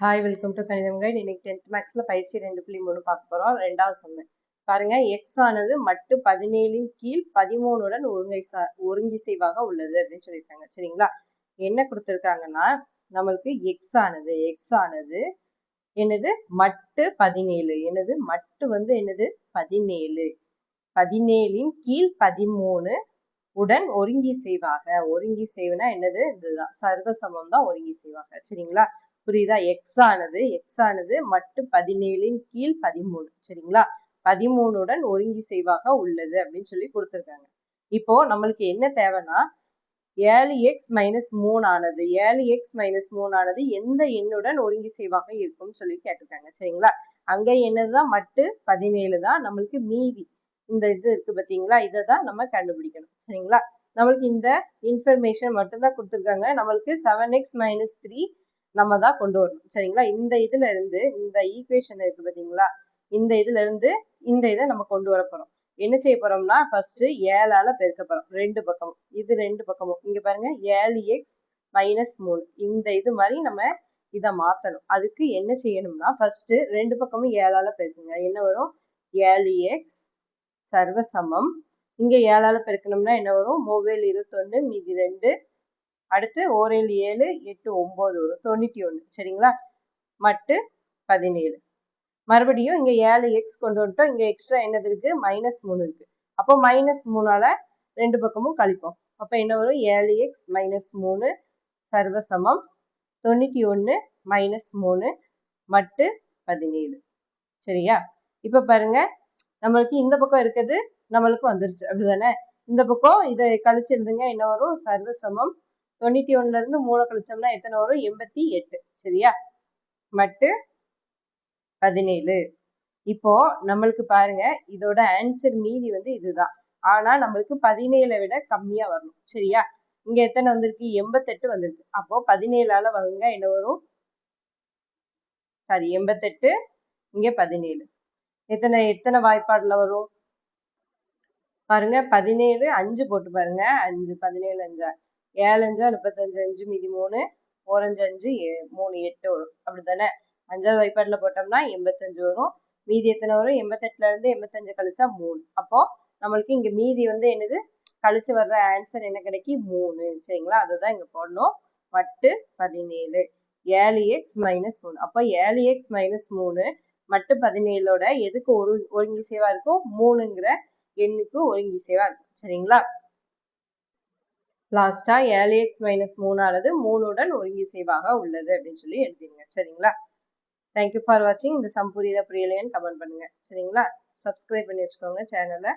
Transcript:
Hi welcome to கணிதம் guide. இன்னைக்கு 10th மேக்ஸ்ல பயிற்சி 2.3 பார்க்க போறோம். ரெண்டாவது சம்மு பாருங்க. எக்ஸ் ஆனது மட்டு 17 கீழ் 13 ஒருங்கிசைவாக உள்ளது அப்படின்னு சொல்லியிருக்காங்க. சரிங்களா? என்ன கொடுத்துருக்காங்கன்னா நம்மளுக்கு எக்ஸ் ஆனது என்னது மட்டு 17, என்னது மட்டு வந்து என்னது 17, 17 கீழ் 13 உடன் ஒருங்கிசைவுனா என்னது, இதுதான் சர்வசமம் தான் ஒருங்கிசைவாக. சரிங்களா? புரியுதா? எக்ஸ் ஆனது மட்டு 17 கீழ் 13, சரிங்களா? 13 உடன் ஒருங்கிசைவாக உள்ளது அப்படின்னு சொல்லி கொடுத்துருக்காங்க. இப்போ நம்மளுக்கு என்ன தேவைன்னா 7x-3 ஆனது 7x-3 ஆனது எந்த எண்ணுடன் ஒருங்கிசைவாக இருக்கும்னு சொல்லி கேட்டிருக்காங்க. சரிங்களா? அங்க என்னதுதான் மட்டு 17 தான். நம்மளுக்கு மீதி இந்த இது இருக்கு பாத்தீங்களா, இதை தான் நம்ம கண்டுபிடிக்கணும். சரிங்களா? நம்மளுக்கு இந்த இன்ஃபர்மேஷன் மட்டும்தான் கொடுத்துருக்காங்க. நம்மளுக்கு 7x-3 நம்ம தான் கொண்டு வரணும். சரிங்களா? இந்த இதுல இருந்து இந்த ஈக்குவேஷன் இருக்கு பாத்தீங்களா, இந்த இதுல இருந்து இந்த இதை நம்ம கொண்டு வர போறோம். என்ன செய்ய போறோம்னா ஃபர்ஸ்ட் 7ஆல பெருக்க போறோம் ரெண்டு பக்கமும். இது ரெண்டு பக்கமும் இங்க பாருங்க 7x-3 இந்த இது மாதிரி நம்ம இதை மாத்தணும். அதுக்கு என்ன செய்யணும்னா ஃபர்ஸ்ட் ரெண்டு பக்கமும் 7ஆல பெருக்குங்க. என்ன வரும்? 7x சர்வசமம். இங்க 7ஆல பெருக்கணும்னா என்ன வரும்? 9 21 மீதி 2, அடுத்து 1 7 8 9 வரும் 91. சரிங்களா? மட்டு 17. மறுபடியும் இங்க 7x கொண்டு வந்துட்டோம். இங்க எக்ஸ்ட்ரா என்னது இருக்கு? -3 இருக்கு. அப்போ -3ஆல ரெண்டு பக்கமும் கழிப்போம். அப்ப என்ன வரும்? 7x-3 சர்வசமம் 91 -3 மட்டு 17. சரியா? இப்ப பாருங்க, நம்மளுக்கு இந்த பக்கம் இருக்குது நம்மளுக்கு வந்துருச்சு, அப்படிதானே? இந்த பக்கம் இதை கழிச்சு எழுதுங்க. என்ன வரும்? சர்வசமம் 91ல இருந்து 3 கழிச்சோம்னா எத்தனை வரும்? 88. சரியா? மட்டு 17. இப்போ நம்மளுக்கு பாருங்க, இதோட ஆன்சர் மீதி வந்து இதுதான். ஆனா நம்மளுக்கு 17 விட கம்மியா வரணும். சரியா? இங்க எத்தனை வந்திருக்கு? 88 வந்திருக்கு. அப்போ 17ஆல வகுங்க. என்ன வரும்? சாரி 88, இங்க 17. எத்தனை வாய்ப்பாடுல வரும் பாருங்க. 17 5 போட்டு பாருங்க. 5 17 5 7 5 35 5 மீதி 3 4 5 5 3 8 வரும். அப்படித்தானே? 5வது வாய்ப்பாடுல போட்டோம்னா 85 வரும். மீதி எத்தனை வரும்? 88ல இருந்து 85 கழிச்சா 3. அப்போ நம்மளுக்கு இங்க மீதி வந்து என்னது? கழிச்சு வர்ற ஆன்சர் என்ன கிடைக்கும்? 3. சரிங்களா? அதுதான் இங்க போடணும். மட்டு 17 7x-3. அப்போ 7x-3 மட்டு 17ஓட எதுக்கு ஒருங்கிசைவா இருக்கும்? 3ங்கிற எண்ணுக்கு ஒருங்கிசைவா இருக்கும். சரிங்களா? லாஸ்டா 7x-3 ஆனது 3 உடன் ஒருங்கிசைவாக உள்ளது அப்படின்னு சொல்லி எழுதிருங்க. சரிங்களா? தேங்க்யூ ஃபார் வாட்சிங். இந்த சம் புரியலையான்னு கமெண்ட் பண்ணுங்க. சரிங்களா? சப்ஸ்கிரைப் பண்ணி வச்சுக்கோங்க சேனலை.